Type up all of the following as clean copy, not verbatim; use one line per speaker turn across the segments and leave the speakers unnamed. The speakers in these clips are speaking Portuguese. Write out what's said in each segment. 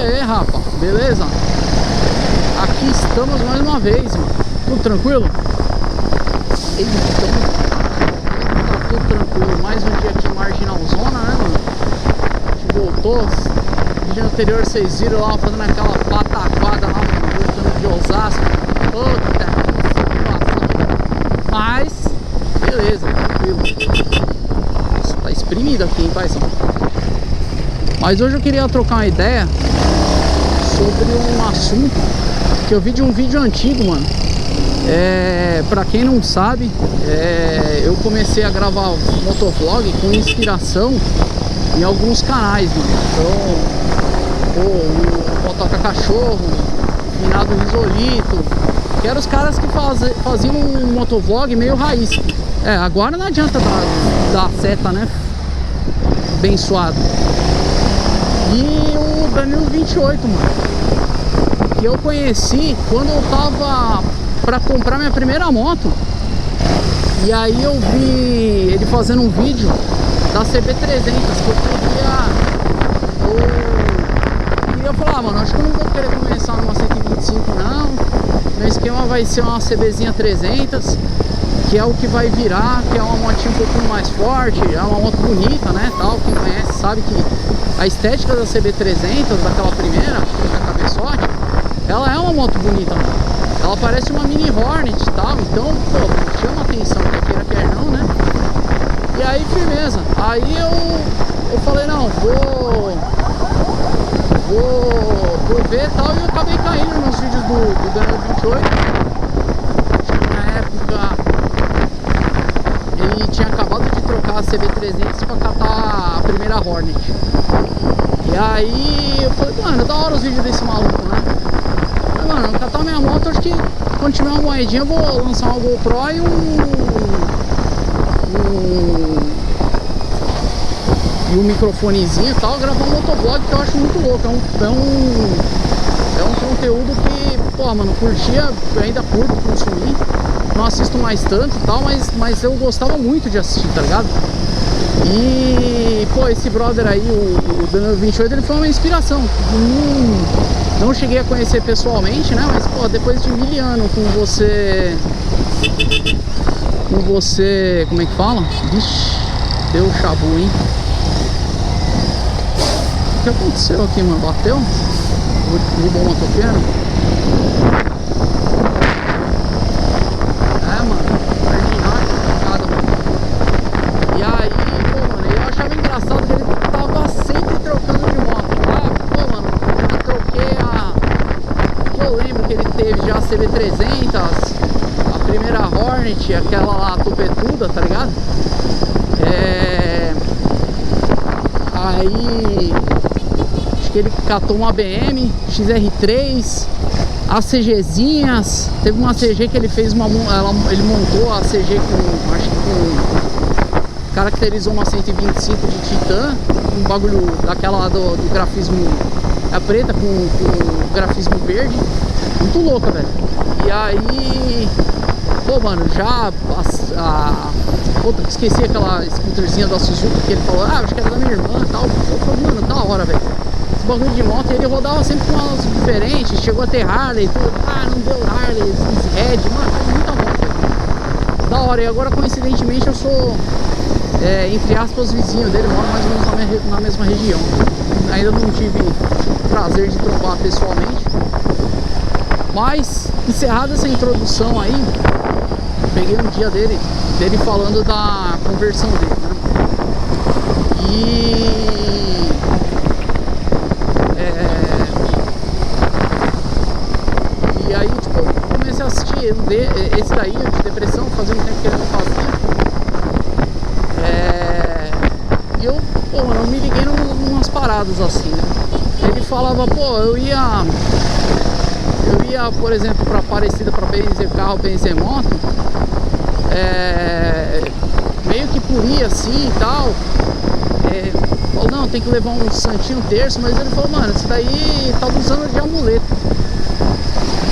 aí, Rafa, beleza? Aqui estamos mais uma vez, mano. Tudo tranquilo? Então, tá tudo tranquilo. Mais um dia aqui em Marginalzona, né, mano? A gente voltou. No vídeo anterior vocês viram lá fazendo aquela pataquada lá, mano, voltando de Osasco. Puta situação. Mas, beleza, tranquilo. Nossa, tá espremido aqui, hein, paizão? Mas hoje eu queria trocar uma ideia sobre um assunto que eu vi de um vídeo antigo, mano. Pra quem não sabe, eu comecei a gravar motovlog com inspiração em alguns canais, mano. Então, o Motoca Cachorro, o Finado Risolito, que eram os caras que faziam um motovlog meio raiz. Agora não adianta dar seta, né? Abençoado. E o Danilo 28, mano, que eu conheci quando eu tava pra comprar minha primeira moto. E aí eu vi ele fazendo um vídeo da CB300 que eu queria falar, mano, acho que eu não vou querer começar numa 125 não. Meu esquema vai ser uma CBzinha 300, que é o que vai virar, que é uma motinha um pouquinho mais forte, é uma moto bonita, né, tal. Quem conhece sabe que a estética da CB300, daquela primeira, da cabeçote, ela é uma moto bonita, mano. Ela parece uma mini Hornet e tal, então, pô, chama atenção, quer queira, quer não, né? E aí, firmeza. Aí eu falei, não, vou ver e tal, e eu acabei caindo nos vídeos do Danilo 28. Na época, ele tinha acabado de trocar a CB300 pra catar a primeira Hornet. E aí eu falei, mano, da hora os vídeos desse maluco, né? Mas, mano, catar minha moto, acho que quando tiver uma moedinha eu vou lançar uma GoPro e um microfonezinho e tal, gravar um motovlog que eu acho muito louco. É um conteúdo que, pô, mano, curtia, ainda curto consumir. Não assisto mais tanto e tal, mas eu gostava muito de assistir, tá ligado? E, pô, esse brother aí, o Danilo 28, ele foi uma inspiração. Não cheguei a conhecer pessoalmente, né? Mas, pô, depois de 1000 anos com você, como é que fala? Vixe, deu chabu, hein? O que aconteceu aqui, mano? Bateu? Derrubou o motoqueiro? Mano, marginal é complicado, mano. E aí, pô, mano, eu achava engraçado que ele tava sempre trocando de moto. Pô, mano, já troquei eu lembro que ele teve já a CB300, a primeira Hornet, aquela lá tupetuda, tá ligado? Aí acho que ele catou uma BM XR3, as CGzinhas. Teve uma CG que ele fez ele montou a CG com, acho que com, caracterizou uma 125 de Titan, um bagulho daquela lá do grafismo, a preta com grafismo verde, muito louca, velho. E aí, pô, mano, já puta, esqueci aquela scooterzinha da Suzuki que ele falou, acho que era da minha irmã e tal. Eu falei, mano, da hora, velho. Esse bagulho de moto, ele rodava sempre com umas diferentes, chegou a ter Harley, tudo. Não deu Harley, Red, mano, faz muita moto, velho. Da hora. E agora, coincidentemente, eu sou, entre aspas, vizinho dele, moro mais ou menos na mesma região. Ainda não tive o prazer de trombar pessoalmente. Mas, encerrada essa introdução aí, peguei um dia dele falando da conversão dele, né? E aí, tipo, eu comecei a assistir esse daí, de depressão, fazendo tempo que ele não fazia. E eu, pô, mano, eu me liguei umas paradas assim, né? Ele falava, pô, eu ia, por exemplo, pra Aparecida, pra benzer carro, benzer moto, meio que polia assim e tal. Falou, não, tem que levar um santinho terço, mas ele falou, mano, isso daí tá usando de amuleto.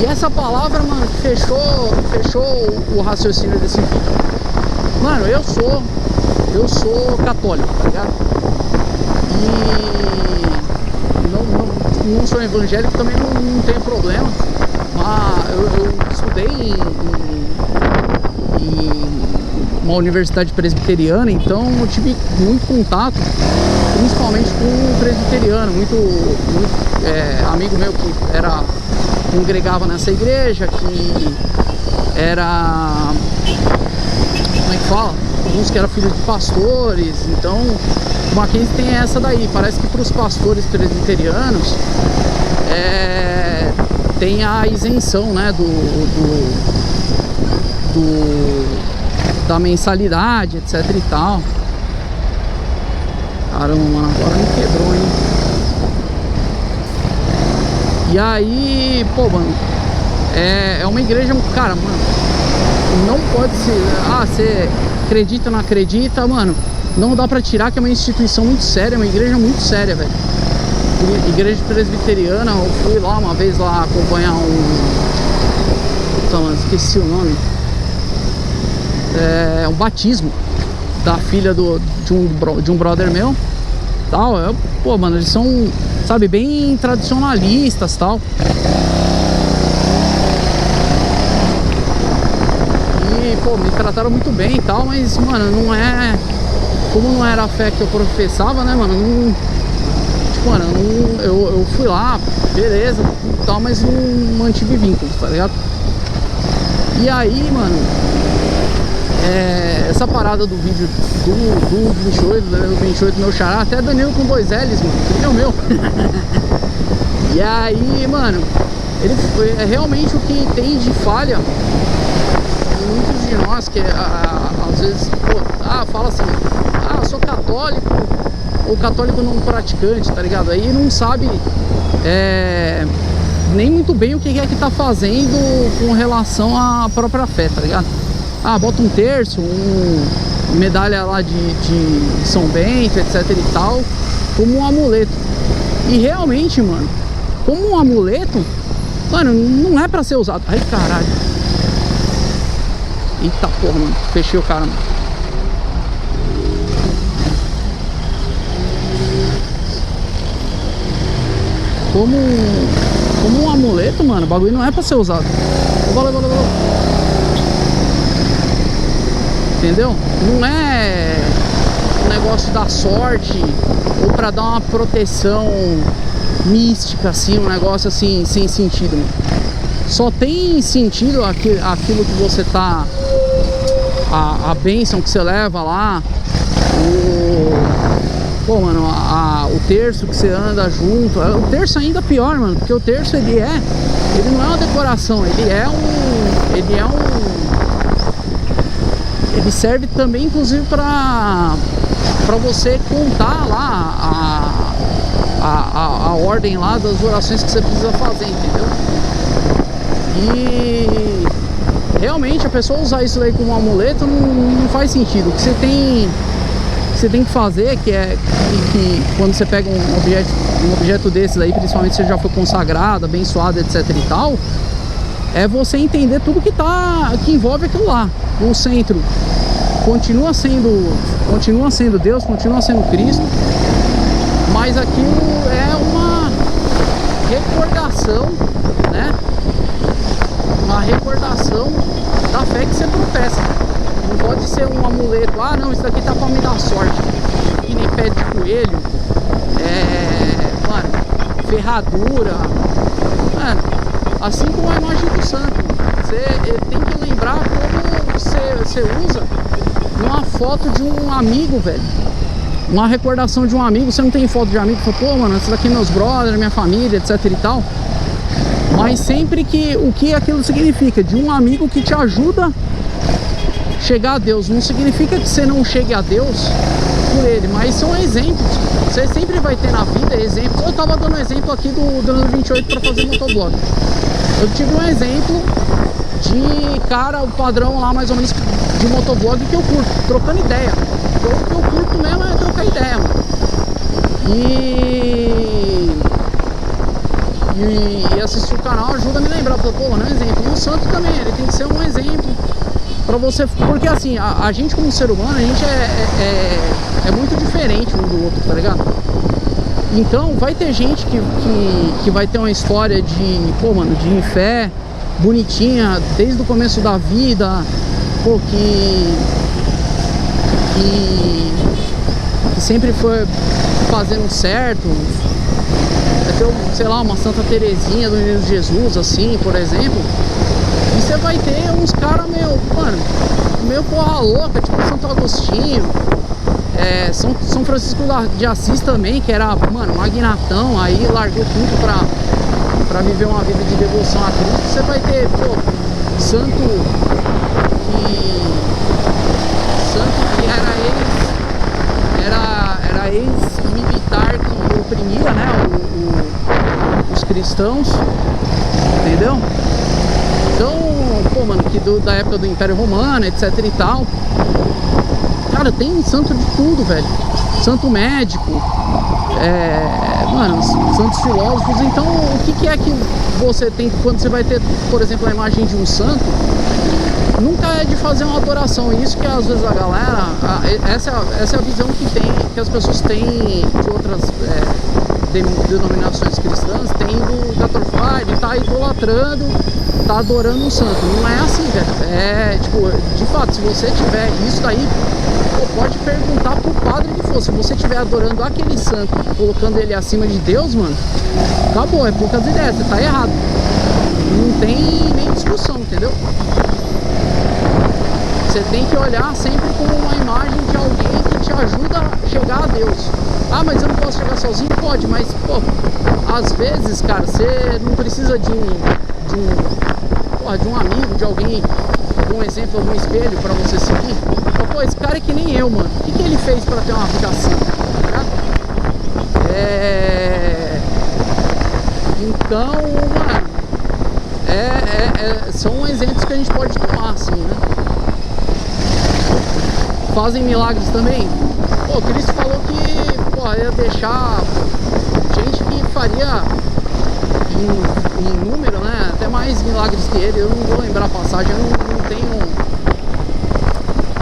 E essa palavra, mano, fechou o raciocínio desse vídeo. Mano, eu sou católico, tá ligado? E não sou evangélico, também não tenho problema. Mas eu estudei em uma universidade presbiteriana, então eu tive muito contato, principalmente com o presbiteriano, muito amigo meu que congregava nessa igreja, que era, como é que fala? Alguns que eram filhos de pastores. Então o Mackenzie tem essa daí, parece que para os pastores presbiterianos tem a isenção, né, da mensalidade, etc e tal. Caramba, mano, agora me quebrou, hein? E aí, pô, mano, é uma igreja, cara, mano, não pode ser, você acredita ou não acredita, mano, não dá pra tirar, que é uma instituição muito séria, uma igreja muito séria, velho. Igreja presbiteriana, eu fui lá uma vez lá acompanhar puta, mano, esqueci o nome. Um batismo da filha de um brother meu, tal. Pô, mano, eles são, sabe, bem tradicionalistas, tal. E, pô, me trataram muito bem e tal, mas, mano, como não era a fé que eu professava, né, mano, tipo, mano, eu fui lá, beleza, tal, mas não mantive vínculos, tá ligado? E aí, mano, essa parada do vídeo do 28 meu xará, até Danilo com 2 L's, mano, que é o meu. E aí, mano, ele foi realmente o que tem de falha em muitos de nós, que às vezes, pô, fala assim, sou católico, ou católico não praticante, tá ligado? Aí não sabe nem muito bem o que é que tá fazendo com relação à própria fé, tá ligado? Bota um terço, medalha lá de São Bento, etc e tal, como um amuleto. E realmente, mano, como um amuleto, mano, não é pra ser usado. Ai, caralho. Eita porra, mano, fechei o cara, mano. Como um amuleto, mano, o bagulho não é pra ser usado. Valeu. Entendeu? Não é um negócio da sorte ou pra dar uma proteção mística, assim, um negócio assim, sem sentido, mano. Só tem sentido aquilo que você tá, a bênção que você leva lá, pô, mano, o terço que você anda junto. O terço ainda pior, mano, porque o terço ele não é uma decoração, ele serve também, inclusive, para você contar lá a ordem lá das orações que você precisa fazer, entendeu? E realmente a pessoa usar isso aí como um amuleto não faz sentido. O que você tem que fazer, que quando você pega um objeto desse aí, principalmente se você já foi consagrado, abençoado, etc e tal, é você entender tudo que envolve aquilo lá. O centro continua sendo Deus, continua sendo Cristo, mas aquilo é uma recordação, né? Uma recordação da fé que você professa. Não pode ser um amuleto, não, isso daqui tá pra me dar sorte. E nem pé de coelho, mano, ferradura, mano, assim como a imagem do santo. Você tem que lembrar como você usa uma foto de um amigo, velho. Uma recordação de um amigo. Você não tem foto de amigo, fala, pô, mano, esses aqui meus brothers, minha família, etc e tal. Mas sempre o que aquilo significa, de um amigo que te ajuda a chegar a Deus. Não significa que você não chegue a Deus por ele, mas são exemplos. Você sempre vai ter na vida exemplos. Eu tava dando exemplo aqui do 28 para fazer motovlog. Eu tive um exemplo de cara, o padrão lá mais ou menos de motovlog que eu curto, trocando ideia. O que eu curto mesmo é trocar ideia, mano. E assistir o canal ajuda a me lembrar, pô, não é um exemplo. E o santo também, ele tem que ser um exemplo pra você, porque assim, a gente como ser humano, a gente é muito diferente um do outro, tá ligado? Então vai ter gente que vai ter uma história de, pô, mano, de fé bonitinha desde o começo da vida, pô, que sempre foi fazendo certo. Vai ter, sei lá, uma Santa Terezinha do Menino Jesus, assim, por exemplo. E você vai ter uns caras meio porra louca, tipo Santo Agostinho, São Francisco de Assis também, que era, mano, magnatão, aí largou tudo pra viver uma vida de devoção a Cristo. Você vai ter, pô, santo que era ex-militar que oprimia, né, os cristãos, entendeu? Então, pô, mano, que da época do Império Romano, etc e tal. Cara, tem santo de tudo, velho. Santo médico, mano, santos filósofos. Então, o que é que você tem quando você vai ter, por exemplo, a imagem de um santo? Nunca é de fazer uma adoração. Isso que às vezes a galera, essa é a visão que as pessoas têm de outras denominações cristãs, tem do católico, ele tá idolatrando, tá adorando um santo. Não é assim, velho. Tipo, de fato, se você tiver isso daí, pode perguntar pro padre que for. Se você estiver adorando aquele santo, colocando ele acima de Deus, mano, acabou, é poucas ideias, você tá errado. Não tem nem discussão, entendeu? Você tem que olhar sempre como uma imagem de alguém que te ajuda a chegar a Deus. Ah, mas eu não posso chegar sozinho? Pode, mas, pô, às vezes, cara, você não precisa de um amigo, de alguém, um exemplo, um espelho pra você seguir. Pô, esse cara é que nem eu, mano. O que ele fez pra ter uma vida assim, tá ligado? Então, mano, são exemplos que a gente pode tomar, assim, né? Fazem milagres também. Pô, Cristo falou que, pô, ia deixar gente que faria em número, né, até mais milagres que ele. Eu não vou lembrar a passagem, eu não tenho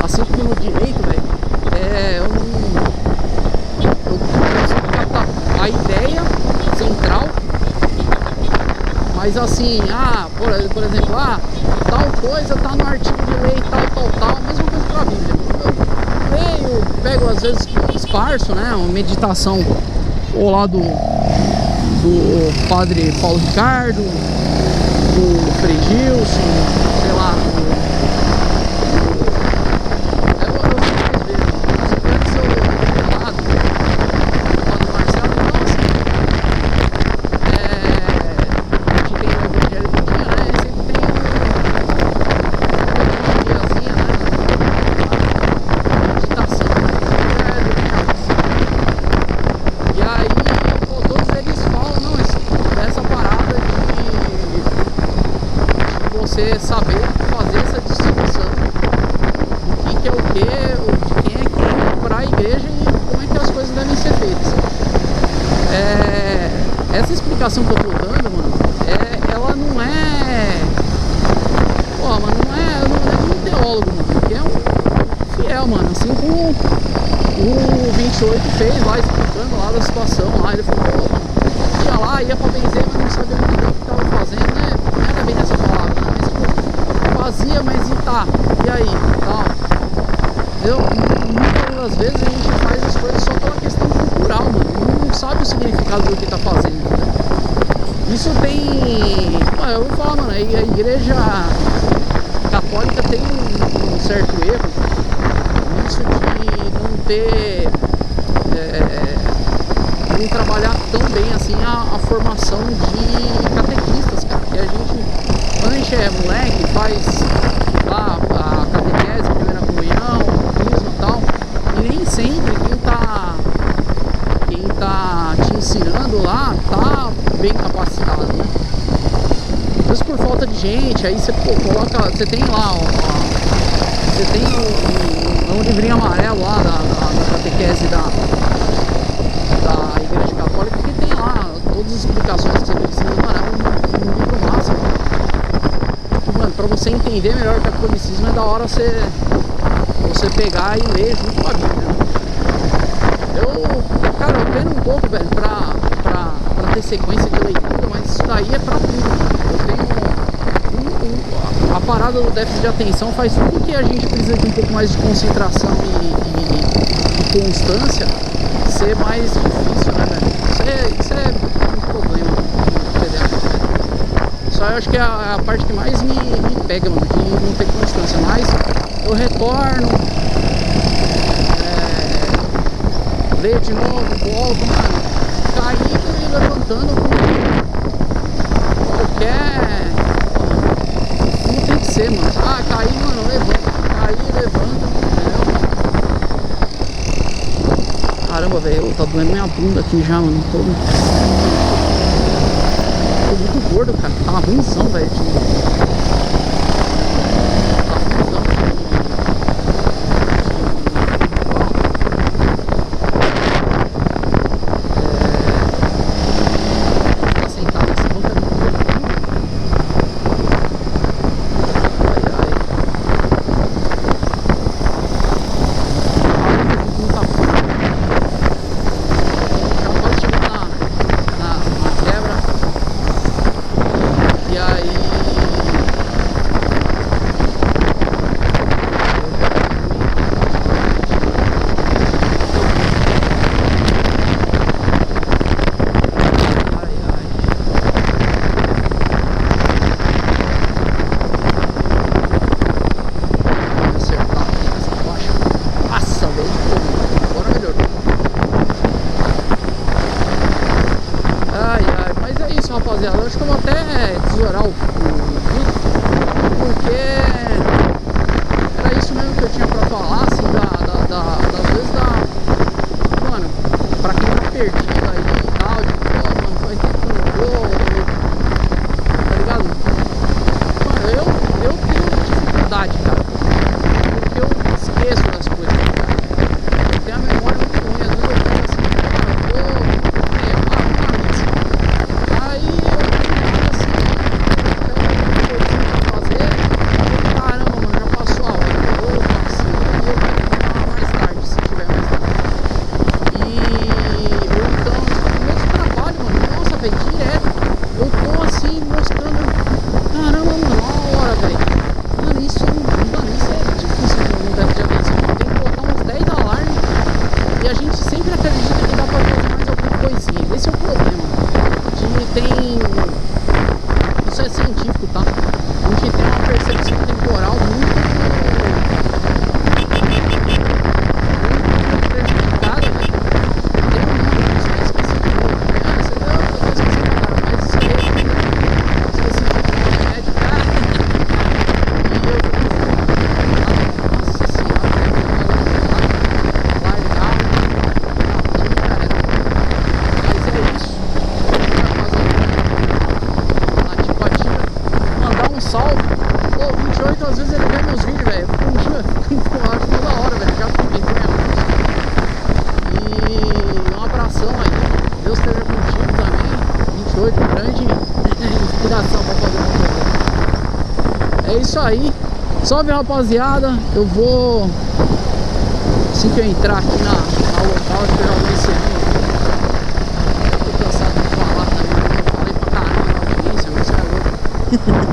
assim no direito, velho. Eu consigo captar a ideia central, mas assim, por exemplo, tal coisa tá no artigo de lei, tal, a mesma coisa pra Bíblia. Eu pego às vezes esparso, né, uma meditação ou lá do padre Paulo Ricardo, do Frei Gilson, sei lá, você saber fazer essa distinção do que é o que, de quem é quem para a igreja e como é que as coisas devem ser feitas. Essa explicação que eu tô dando, mano, ela não é... Pô, mano, não é um teólogo, mano, porque é um fiel, mano, assim como o 28 fez lá, explicando lá da situação, lá ele falou, ia lá, ia pra benzer, mas não sabia muito bem o que tava fazendo, né? Não era bem essa palavra, né? Fazia, mas e aí, tal. Muitas das vezes a gente faz as coisas só pela questão cultural, mano. Não sabe o significado do que tá fazendo, né? Isso tem... Eu vou falar, mano, a igreja católica tem um certo erro nisso de não ter... não trabalhar tão bem assim a formação de catequistas, cara. Que a gente, quando a gente é moleque, faz lá a catequese, a primeira comunhão, o batismo e tal, e nem sempre quem tá te ensinando lá tá bem capacitado, né? Às vezes por falta de gente, aí você coloca, você tem lá, você tem um livrinho amarelo lá da catequese da Igreja Católica, que tem lá todas as explicações que você precisa. Mano, é um livro máximo. Mano, pra você entender melhor o catolicismo, é da hora você pegar e ler junto com a Bíblia. Cara, eu peno um pouco, velho, pra sequência de leitura, mas isso daí é pra tudo. Eu tenho a parada do déficit de atenção faz tudo que a gente precisa de um pouco mais de concentração e constância ser mais difícil, né, velho? Isso é um problema do TDAH. Só eu acho que é a parte que mais me pega, mano, de não ter constância. Mas eu retorno, leio de novo, volto, mano, caindo e levantando com qualquer... Como tem que ser, mano. Ah, caí, mano, levanta. Caí, levanta, entendeu? Caramba, velho, tá doendo minha bunda aqui já, mano. Tô muito gordo, cara. Tá uma ruimzão, velho. Rapaziada, eu acho que eu vou até tesourar o vídeo, porque era isso mesmo que eu tinha pra falar, assim, das vezes mano, pra quem tá perdido aí e tal, de pô, mano, faz tempo que eu não vou, tá ligado? Mano, eu tenho dificuldade, cara, porque eu esqueço das coisas, cara. Eu tenho a memória muito ruim, às vezes eu fico assim, esse é o problema. Isso é científico, tá? A gente tem uma percepção temporal muito prejudicada, né? Tem um nome disso, eu esqueci de novo. Eu esqueci de cara, mas esqueci de médico, cara. E nossa senhora, salve. Pô, 28 às vezes ele vê meus vídeos, velho. Fico acho toda hora, velho. Já comentei minha música. E um abração aí. Deus esteja contigo também. 28, grande inspiração pra fazer uma coisa. É isso aí. Salve, rapaziada. Eu vou... Assim que eu entrar aqui na local, acho que eu já vou encerrar. Eu tô cansado de falar também. Eu falei pra caramba na audiência, mas isso é louco.